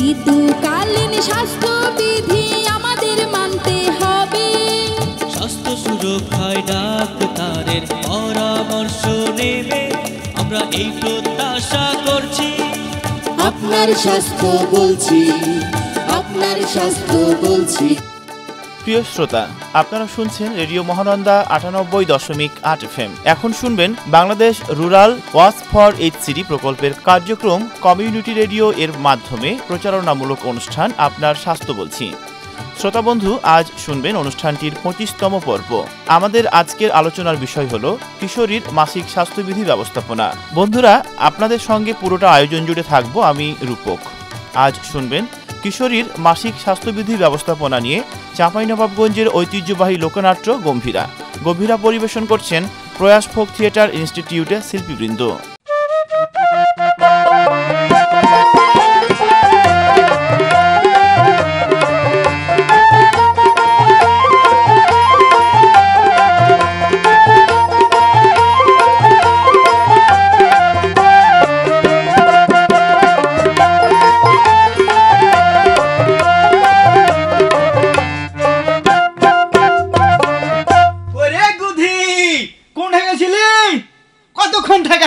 ঋতুকালীন স্বাস্থ্যবিধি আমাদের মানতে হবে। স্বাস্থ্য সুরক্ষায় ডাক্তারের পরামর্শ নেবে আমরা এই প্রত্যাশা করছি। আপনার স্বাস্থ্য বলছি, আপনার স্বাস্থ্য বলছি। প্রিয় শ্রোতা, আপনারা শুনছেন রেডিও মহানন্দা ৯৮.৮ FM। এখন শুনবেন Bangladesh rural watch for HCD প্রকল্পের কার্যক্রম কমিউনিটি রেডিও এর মাধ্যমে প্রচারণামূলক অনুষ্ঠান আপনার স্বাস্থ্য বলছি। শ্রোতা বন্ধু, আজ শুনবেন অনুষ্ঠানটির ২৫তম পর্ব। আমাদের আজকের আলোচনার বিষয় হলো কিশোরীর মাসিক স্বাস্থ্যবিধি ব্যবস্থাপনা। বন্ধুরা, আপনাদের সঙ্গে পুরোটা আয়োজন জুড়ে থাকবো আমি রূপক। আজ শুনবেন কিশোরীর মাসিক স্বাস্থ্যবিধি ব্যবস্থাপনা নিয়ে চাঁপাইনবাবগঞ্জের ঐতিহ্যবাহী লোকনাট্য গম্ভীরা। গম্ভীরা পরিবেশন করছেন প্রয়াস ফোক থিয়েটার ইনস্টিটিউটের শিল্পীবৃন্দ।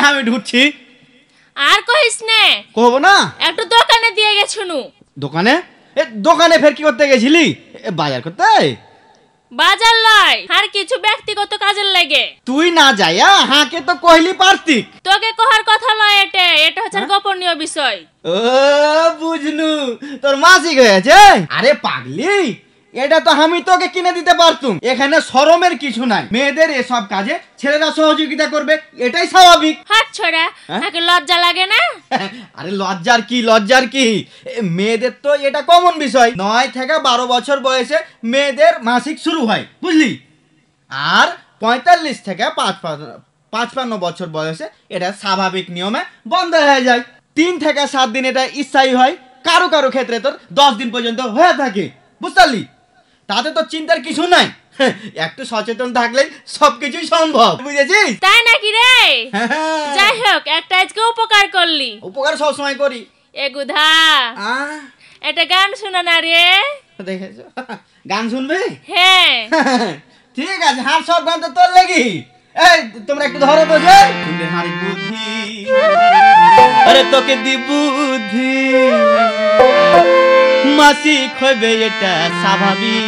আমি ঢুকছি আর কইস নে কহবো না, একটু দোকানে দিয়ে গেছুনু। দোকানে? দোকানে ফের কি করতে গেছিলি? বাজার করতে? বাজার লয়, আর কিছু ব্যক্তিগত কাজের লাগে। তুই না যাইয়া হাকে তো কইলি পারতি। তোকে কহার কথা লয়, এটা হচ্ছে গোপনীয় বিষয়। ও বুঝনু, তোর মাসিক হয়েছে। আরে পাগলি, এটা তো আমি তোকে কিনে দিতে পারতুম। এখানে শরমের কিছু নাই। মেয়েদের এসব কাজে ছেলেরা সহযোগিতা করবে, এটাই স্বাভাবিক। হাত ছড়া, নাকি লজ্জা লাগে না? আরে লজ্জার কি? মেয়েদের তো এটা কমন বিষয়। ৯ থেকে ১২ বছর বয়সে মেয়েদের মাসিক শুরু হয়, বুঝলি? আর ৪৫ থেকে ৫৫ বছর বয়সে এটা স্বাভাবিক নিয়মে বন্ধ হয়ে যায়। ৩ থেকে ৭ দিন এটা স্থায়ী হয়, কারো কারো ক্ষেত্রে তোর ১০ দিন পর্যন্ত হয়ে থাকে, বুঝলি? তাতে তো চিন্তার কিছু নাই। একটু সচেতন থাকলেই সবকিছুই সম্ভব, বুঝেছিস? তাই নাকি রে? যাই হোক, একটা আজকে উপকার করলি। উপকার সবসময় করি। এ গুধা, একটা গান শোনা না রে। দেখেছো, গান শুনবে? হ্যাঁ। ঠিক আছে, হার সব গান তো তোর লাগি। এই তোমরা একটু ধরো তো, যে শুনলে হারি বুদ্ধি, আরে তোকে দি বুদ্ধি, মাসিক হইবে এটা স্বাভাবিক,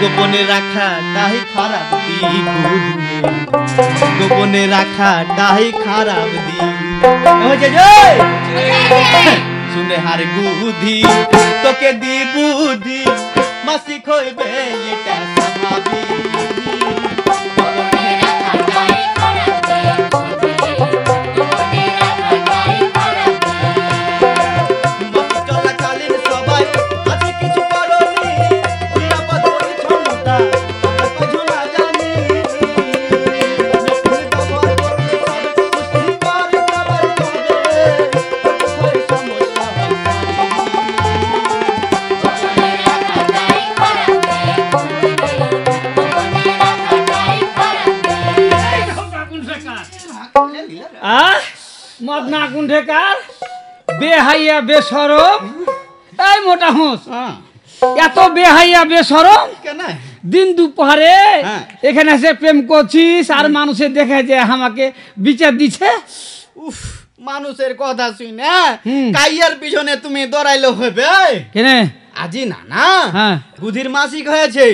গোপনে রাখা তাই খারাপ দিক, গোপনে রাখা তাই খারাপ দিক। শুনে হার বুদ্ধি, তোকে দি বুদ্ধি, মাসিক হইবে এটা স্বাভাবিক। মদনা কুণ্ঠেকার, বেহাইয়া বেশরম। এই মোটা হোস, এত বেহাইয়া বেশরম দিন দুপুরে এখানে এসে প্রেম করছিস আর মানুষের দেখে যে আমাকে বিচার দিচ্ছে। উফ, মানুষের কথা শুনে কাইয়ার পিছনে তুমি দৌড়াইলে হবে কেন? আজি না না গুধির মাসিক হয়েছে,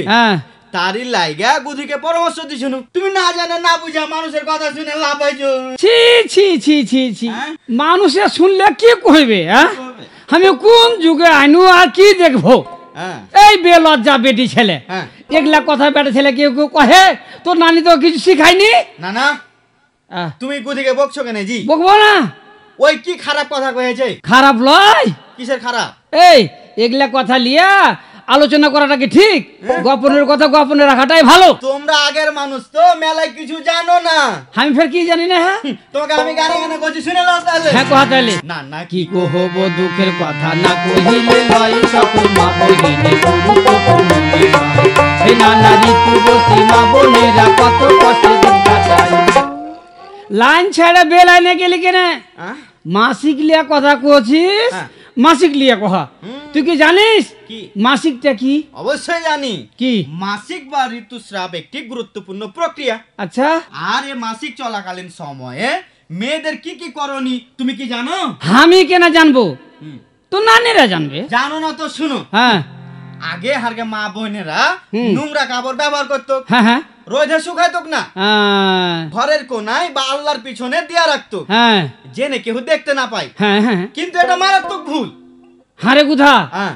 তারই লাইগা গুধিকে পরামর্শ দিছুনু। তুমি না জানে না বুঝা মানুষের কথা শুনে লাভ হইছো। ছি ছি ছি ছি ছি, মানুষে শুনলে কি কইবে? আমি কোন যুগে আইনু আর কি দেখবো? এই বেলজ্জা বেটি ছেলে, এগুলা কথা বেটা ছেলে কেউ কেউ কহে। তোর নানি তো কিছু শিখায়নি। না না, তুমি গুধিকে বকছো কেন? জি বকবো না। ওই কি খারাপ কথা কয়েছে? খারাপ লয়। কিসের খারাপ? এই এগুলা কথা লিয়া আলোচনা করাটা কি ঠিক? গোপনের কথা গোপনে রাখাটাই ভালো। তোমরা আগের মানুষ তো, মেলায় কিছু জানো না। আমি ফের কি জানি না? হ্যাঁ, তোমাকে আমি গানে গানে কইছি, শুনে নাও তাহলে। হ্যাঁ, কথা তাহলে। না না, কি কহব দুঃখের কথা না কহিলে লয়, সকল মা বহিনে গুরুত্বপূর্ণ বিষয়। হে নানা ঋতুবতী মা বোনেরা কত কষ্টে দিন কাটায়, লাইন ছেড়ে বে লাইনে গেলি কেনে আহ? মাসিক লিয়া কথা কছিস হ্যাঁ। মাসিক লিয়া কহা তুই কি জানিস কি? মাসিকটা কি অবশ্যই জানি। কি মাসিক বা ঋতুস্রাব একটি গুরুত্বপূর্ণ প্রক্রিয়া। আচ্ছা আর এই মাসিক চলাকালীন সময়ে মেয়েদের কি কি করণী তুমি কি জানো? আমি কেনা জানবো তো নানিরা জানবে জানো না তো শুনো। হ্যাঁ আগে হারকে মা বোনেরা হুম। নোংরা কাপড় ব্যবহার করতো, হ্যাঁ হ্যাঁ রোদে শুকাইতো না, হ্যাঁ ঘরের কোনায় বা আল্লাহর পিছনে দিয়া রাখতো, হ্যাঁ জেনে কেউ দেখতে না পায়। হ্যাঁ হ্যাঁ কিন্তু এটা মারাত্মক ভুল। হারে গুধা হ্যাঁ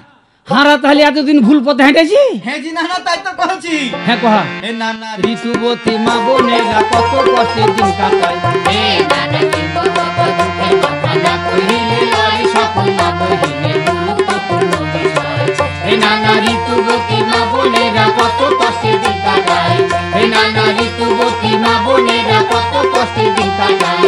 হারা তাহলে এতদিন ভুল পথে হেঁটেছি হ্যাঁ জি না না তাই তো কইছি। হ্যাঁ কহা এ না না ঋতুবতী মা বোনেরা কত কষ্টে দিন কাটায় হে নানা ঋতুবতী মা বোনেরা কত কষ্টে দিন কাটায়, হে নানা ঋতুবতী মা বোনেরা কত কষ্টে দিন কাটায়।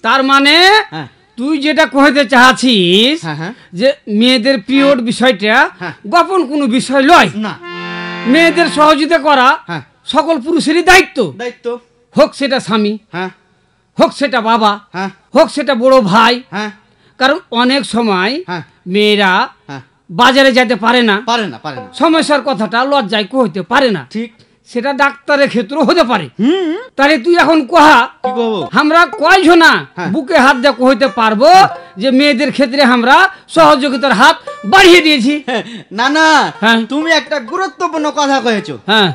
তার মানে হ্যাঁ। তুই যেটা কইতে চাচ্ছিস হ্যাঁ, হ্যাঁ। যে মেয়েদের পিরিয়ড বিষয়টা হ্যাঁ। গোপন কোনো বিষয় নয়, না মেয়েদের সহযোগিতা করা হ্যাঁ। সকল পুরুষেরই দায়িত্ব, দায়িত্ব। হোক সেটা স্বামী, হ্যাঁ হোক সেটা বাবা, হ্যাঁ হোক সেটা বড় ভাই। হ্যাঁ কারণ অনেক সময় হ্যাঁ মেয়েরা হ্যাঁ বাজারে যেতে পারে না, পারে না পারে না সমস্যার কথাটা লজ্জায় কইতে পারে না, ঠিক। সেটা ডাক্তারের ক্ষেত্রেও হতে পারে। হুম তাহলে তুই এখন কহা কি করবো? আমরা কয়জনা হ্যাঁ। বুকে হাত দিয়ে কইতে পারবো যে মেয়েদের ক্ষেত্রে আমরা সহযোগিতার হাত বাড়িয়ে দিয়েছি? না না হ্যাঁ। তুমি একটা গুরুত্বপূর্ণ কথা কয়েছো। হ্যাঁ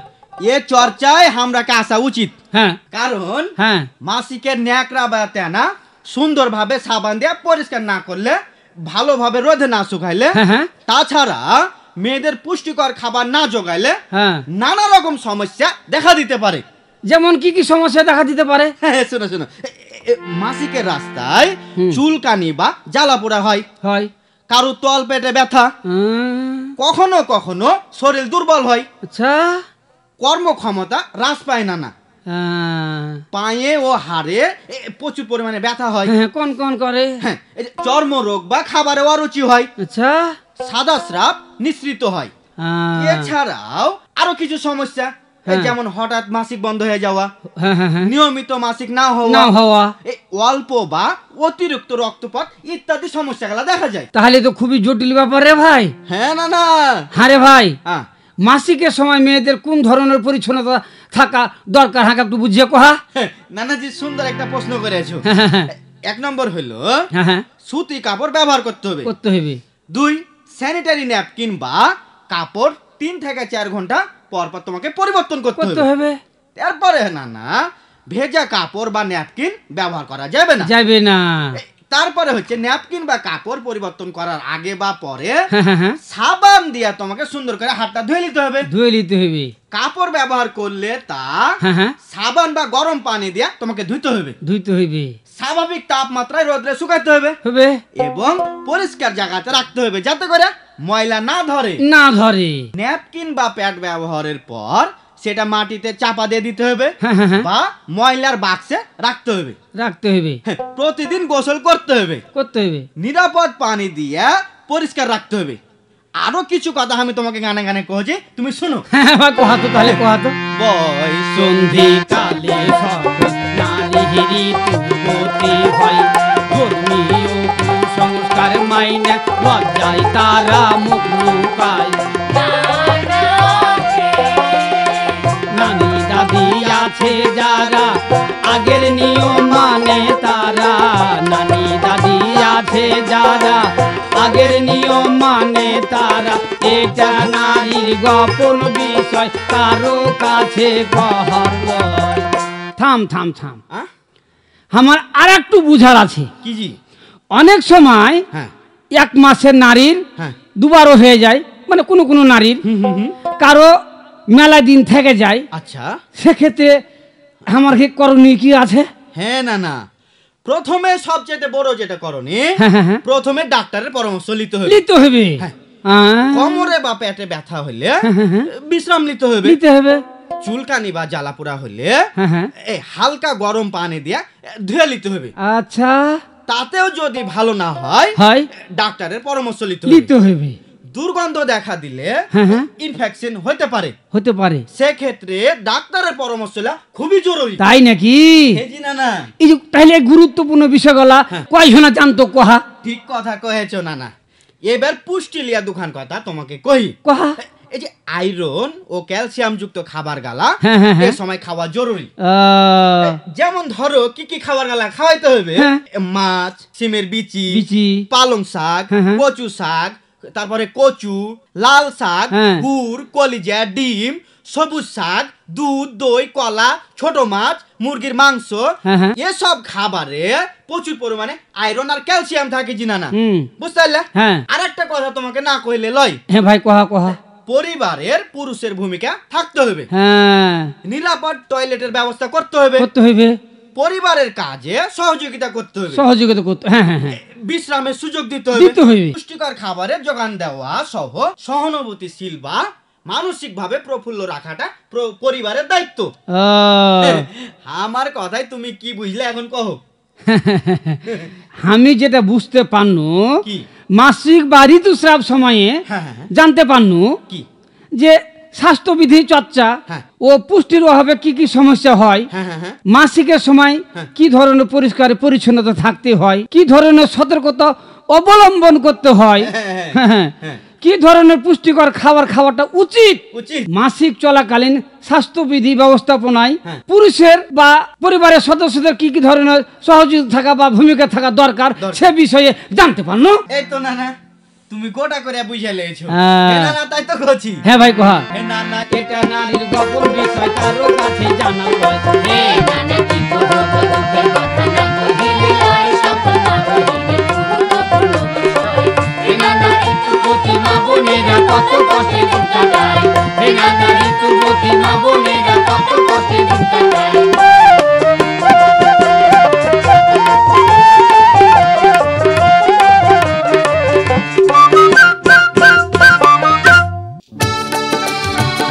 এ চর্চায় আমরাকে আসা উচিত। হ্যাঁ কারণ হ্যাঁ মাসিকের ন্যাকড়া বা তেনা সুন্দরভাবে সাবান দিয়ে পরিষ্কার না করলে, ভালোভাবে রোদে না শুকাইলে, হ্যাঁ হ্যাঁ তাছাড়া মেয়েদের পুষ্টিকর খাবার না জোগাইলে হ্যাঁ নানা রকম সমস্যা দেখা দিতে পারে। যেমন কি কি সমস্যা দেখা দিতে পারে? হ্যাঁ শোনো শোনো, মাসিকের রাস্তায় হুম। চুলকানি বা জ্বালাপোড়া হয়, হয় কারো তল পেটে ব্যথা, কখনো কখনো শরীর দুর্বল হয়, আচ্ছা কর্মক্ষমতা হ্রাস পায় না, পায়ে ও হাড়ে প্রচুর পরিমাণে ব্যথা হয়, হ্যাঁ কোন কোন করে? হ্যাঁ এই যে চর্মরোগ বা খাবারে অরুচি হয়, আচ্ছা সাদা স্রাব নিঃসৃত হয়। এছাড়াও আরো কিছু সমস্যা, এই হ্যাঁ। যেমন হঠাৎ মাসিক বন্ধ হয়ে যাওয়া, হ্যাঁ হ্যাঁ হ্যাঁ নিয়মিত মাসিক না না হওয়া, হওয়া। এই অল্প বা অতিরিক্ত রক্তপাত ইত্যাদি সমস্যাগুলো দেখা যায়। তাহলে তো খুবই জটিল ব্যাপার রে ভাই। হ্যাঁ না না হ্যাঁ রে ভাই, হ্যাঁ মাসিকের সময় মেয়েদের কোন ধরনের পরিচ্ছন্নতা থাকা দরকার হাঁকা একটু বুঝিয়ে কহা। নানাজি সুন্দর একটা প্রশ্ন করেছো। হ্যাঁ হ্যাঁ এক নম্বর হলো হ্যাঁ হ্যাঁ সুতি কাপড় ব্যবহার করতে হবে। করতে হবে। 2 স্যানিটারি ন্যাপকিন বা কাপড় 3 থেকে 4 ঘন্টা পর পর তোমাকে পরিবর্তন করতে করতে হবে। হবে। তারপরে না ভেজা কাপড় বা ন্যাপকিন ব্যবহার করা যাবে না। যাবে না। তারপরে হচ্ছে ন্যাপকিন বা কাপড় পরিবর্তন করার আগে বা পরে হ্যাঁ হ্যাঁ হ্যাঁ সাবান দিয়ে তোমাকে সুন্দর করে হাতটা ধুয়ে নিতে হবে। ধুয়ে নিতে হবে। কাপড় ব্যবহার করলে তা হ্যাঁ হ্যাঁ সাবান বা গরম পানি দিয়ে তোমাকে ধুইতে হবে। ধুইতে হবে। স্বাভাবিক তাপমাত্রায় রোদে শুকাইতে হবে হবে এবং পরিষ্কার জায়গাতে রাখতে হবে যাতে করে ময়লা না ধরে। না ধরে। ন্যাপকিন বা প্যাড ব্যবহারের পর সেটা মাটিতে চাপা দিয়ে দিতে হবে হ্যাঁ হ্যাঁ হ্যাঁ বা ময়লার বাক্সে রাখতে হবে। রাখতে হবে। প্রতিদিন গোসল করতে হবে। করতে হবে। নিরাপদ পানি দিয়ে পরিষ্কার রাখতে হবে। আরো কিছু কথা আমি তোমাকে গানে গানে কহছি, তুমি শুনো। হ্যাঁ ভাই কহা তো, তাহলে কহা তো। বয় সন্ধি কালে নারী ঋতুবতী হয়, ধর্মীয় কুসংস্কার মাইনে লজ্জায় তারা মুখ লুকায়। নানি দাদি আছে যারা আগের নিয়ম মানে তারা, নানি দাদি আছে যারা আগের নিয়ম মানে তারা, এটা নারীর গোপন বিষয় কারো কাছে কহার লয়। থাম থাম থাম, আহ? আমার আর একটু বুঝার আছে। কি জি? অনেক সময় হ্যাঁ 1 মাসের নারীর হ্যাঁ দুবারও হয়ে যায়, মানে কোনো কোনো নারীর কারো মেলা দিন থেকে যায়। আচ্ছা সেক্ষেত্রে আমার কি করণীয় কি আছে? হ্যাঁ না প্রথমে সবচেয়ে বড় যেটা করণীয়, হ্যাঁ হ্যাঁ হ্যাঁ প্রথমে ডাক্তারের পরামর্শ নিতে হবে। নিতে হবে। হ্যাঁ। হ্যাঁ, কোমরে বা পেটে ব্যথা হলে বিশ্রাম নিতে হবে। নিতে হবে। চুলকানি বা জ্বালাপোড়া হলে হ্যাঁ হ্যাঁ হালকা গরম পানি দিয়ে ধুয়ে নিতে হবে। আচ্ছা তাতেও যদি ভালো না হয় হয় ডাক্তারের পরামর্শ নিতে হবে। দুর্গন্ধ দেখা দিলে ইনফেকশন হতে পারে সেক্ষেত্রে ডাক্তারের পরামর্শ খুবই জরুরি। তাই নাকি? না এই যে তাহলে গুরুত্বপূর্ণ বিষয়গুলা কয়জনা জানতো কহা? ঠিক কথা কয়েছো নানা। এবার পুষ্টি লিয়া দুখান কথা তোমাকে কহি। কহা এই যে আয়রন ও ক্যালসিয়াম যুক্ত খাবার গালা এই সময় খাওয়া জরুরি। যেমন ধরো কি কি খাবার গালা খাওয়াইতে হবে? মাছ, সিমের বিচি, পালং শাক, কচু শাক, তারপরে কচু, লাল শাক, গুড়, কলিজা, ডিম, সবুজ শাক, দুধ, দই, কলা, ছোট মাছ, মুরগির মাংস, এসব খাবারে প্রচুর পরিমাণে আয়রন আর ক্যালসিয়াম থাকে জিনানা। বুঝতে পারলে? আর একটা কথা তোমাকে না কইলে লয়। হ্যাঁ ভাই, কহা। পরিবারের পুরুষের ভূমিকা থাকতে হবে। নিরাপদ টয়লেটের ব্যবস্থা করতে হবে। পরিবারের কাজে সহযোগিতা করতে হবে। বিশ্রামের সুযোগ দিতে হবে। পুষ্টিকর খাবারের যোগান দেওয়া সহ সহানুভূতিশীল বা মানসিক ভাবে প্রফুল্ল রাখাটা পরিবারের দায়িত্ব। আমার কথাই তুমি কি বুঝলে এখন কহ? আমি যেটা বুঝতে পারনু মাসিক বা ঋতুস্রাব সময়ে জানতে পারনু যে স্বাস্থ্যবিধি চর্চা ও পুষ্টির অভাবে কি কি সমস্যা হয়, মাসিকের সময় কি ধরনের পরিষ্কার পরিচ্ছন্নতা থাকতে হয়, কি ধরনের সতর্কতা অবলম্বন করতে হয়, কি ধরনের পুষ্টিকর খাওয়াটা উচিত। মাসিক চলাকালীন স্বাস্থ্যবিধি ব্যবস্থাপনায় পুরুষের বা পরিবারের সদস্যদের কি কি ধরনের সহযোগিতা থাকা বা ভূমিকা থাকা দরকার সে বিষয়ে জানতে পারলো। এই তো নানা তুমি গোটা করে বুঝে লেছো। নানা তাই তো কইছি। হ্যাঁ ভাই কহা। নানা এটা নারীর গোপন বিষয় কারো কাছে জানা হয়। নানা কি করব দুঃখের কথা না কইলে লয় সপনা কইলে গুরুত্বপূর্ণ বিষয়। নানা ঋতুবতী মা বোনেরা কত কষ্টে দিন কাটায়। নানা ঋতুবতী মা বোনেরা কত কষ্টে দিন কাটায়।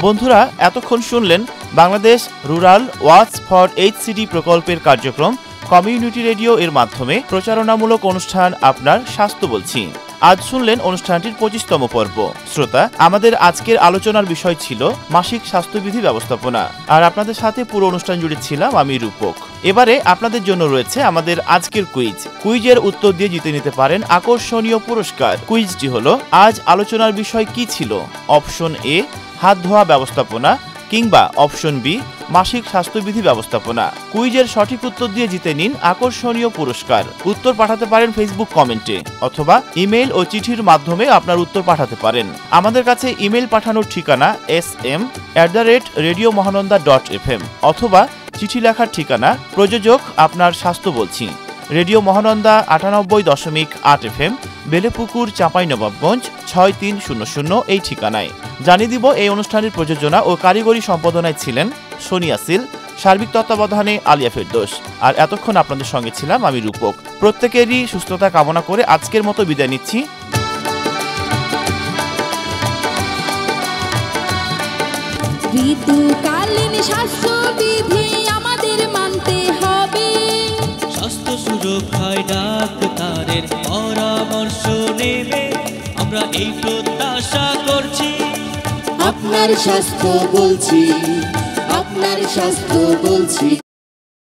বন্ধুরা, এতক্ষণ শুনলেন Bangladesh rural watch for HCD প্রকল্পের কার্যক্রম কমিউনিটি রেডিও এর মাধ্যমে প্রচারণামূলক অনুষ্ঠান আপনার স্বাস্থ্য বলছি। আজ শুনলেন অনুষ্ঠানটির 25তম পর্ব। শ্রোতা, আমাদের আজকের আলোচনার বিষয় ছিল মাসিক স্বাস্থ্যবিধি ব্যবস্থাপনা, আর আপনাদের সাথে পুরো অনুষ্ঠান জুড়ে ছিলাম আমি রূপক। এবারে আপনাদের জন্য রয়েছে আমাদের আজকের কুইজের উত্তর দিয়ে জিতে নিতে পারেন আকর্ষণীয় পুরস্কার। কুইজটি হলো, আজ আলোচনার বিষয় কি ছিল? অপশন এ হাত ধোয়া ব্যবস্থাপনা, কিংবা অপশন বি মাসিক স্বাস্থ্যবিধি ব্যবস্থাপনা। কুইজের সঠিক উত্তর দিয়ে জিতে নিন আকর্ষণীয় পুরস্কার। উত্তর পাঠাতে পারেন ফেসবুক কমেন্টে অথবা ইমেল ও চিঠির মাধ্যমে আপনার উত্তর পাঠাতে পারেন। আমাদের কাছে ইমেল পাঠানোর ঠিকানা sm@radiomahananda.fm অথবা চিঠি লেখার ঠিকানা প্রযোজক আপনার স্বাস্থ্য বলছি, রেডিও মহানন্দা ৯৮.৮ FM, বেলেপুকুর, চাঁপাইনবাবগঞ্জ ৬৩০০ এই ঠিকানায়। জানিয়ে দিব এই অনুষ্ঠানের প্রযোজনা ও কারিগরি সম্পাদনায় ছিলেন সোনিয়া সিল, সার্বিক তত্ত্বাবধানে আলিয়া ফেরদৌস। আর এতক্ষণ আপনাদের সঙ্গে ছিলাম আমি রূপক। প্রত্যেকেরই সুস্থতা কামনা করে আজকের মতো বিদায় নিচ্ছি। ঋতুকালীন স্বাস্থ্যবিধি আমাদের মানতে হবে। স্বাস্থ্য সুরক্ষায় ডাক্তারের পরামর্শ নেবে আমরা এই প্রত্যাশা করছি। আপনার স্বাস্থ্য বলছি, আপনার স্বাস্থ্য বলছি।